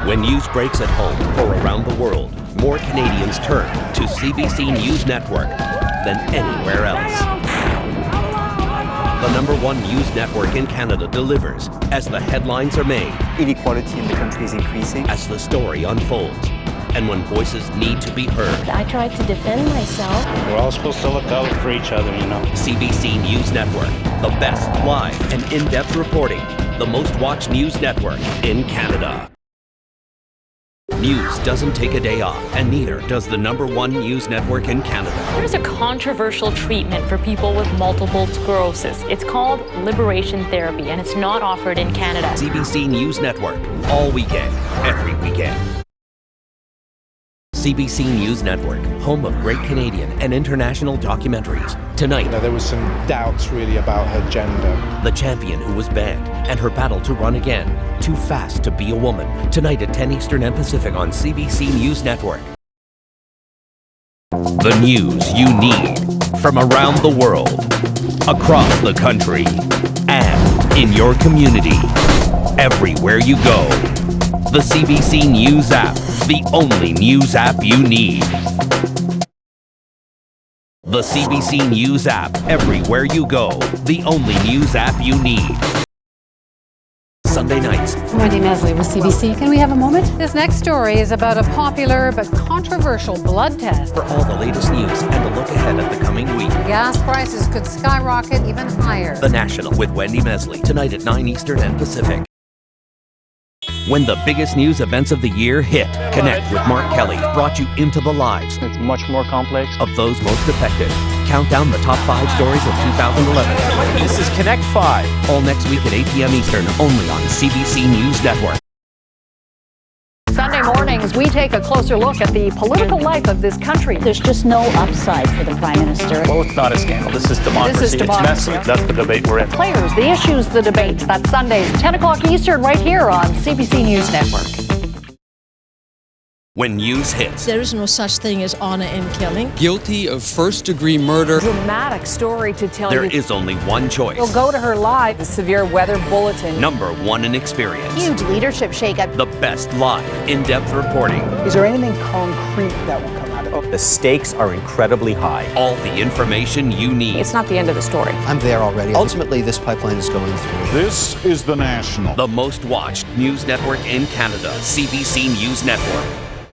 When news breaks at home or around the world, more Canadians turn to CBC News Network than anywhere else. The #1 news network in Canada delivers as the headlines are made, Inequality in the country is increasing. as the story unfolds, and when voices need to be heard. I tried to defend myself. We're all supposed to look out for each other, you know. CBC News Network, the best live and in-depth reporting, the most watched news network in Canada. News doesn't take a day off, and neither does the #1 news network in Canada. There's a controversial treatment for people with multiple sclerosis. It's called liberation therapy, and it's not offered in Canada. CBC News Network, all weekend, every weekend. CBC News Network, home of great Canadian and international documentaries. Tonight, There was some doubts really about her gender. The Champion Who Was Banned and her battle to run again. Too Fast to Be a Woman. Tonight at 10 Eastern and Pacific on CBC News Network. The news you need from around the world, across the country, and in your community. Everywhere you go. The CBC News app, the only news app you need. The CBC News app, everywhere you go. The only news app you need. Sunday nights, Wendy Mesley with CBC. Can we have a moment? This next story is about a popular but controversial blood test. for all the latest news and a look ahead at the coming week. Gas prices could skyrocket even higher. The National with Wendy Mesley, tonight at 9 Eastern and Pacific. When the biggest news events of the year hit, Connect with Mark Kelly brought you into the lives It's much more complex. of those most affected. Count down the top 5 stories of 2011. This is Connect 5. All next week at 8 p.m. Eastern, only on CBC News Network. Sunday mornings, we take a closer look at the political life of this country. There's just no upside for the Prime Minister. Well, it's not a scandal. This is democracy. This is democracy. It's messy. That's the debate we're in. Players, the issues, the debates. That's Sundays, 10 o'clock Eastern, right here on CBC News Network. When news hits, There is no such thing as honor in killing. Guilty of first-degree murder. Dramatic story to tell there you. is only one choice. We'll go to her live. The severe weather bulletin. #1 in experience. Huge leadership shakeup. The best live, in-depth reporting. Is there anything concrete that will come out of it? The stakes are incredibly high. All the information you need. It's not the end of the story. I'm there already. Ultimately, this pipeline is going through. This is the National. The most watched news network in Canada, CBC News Network.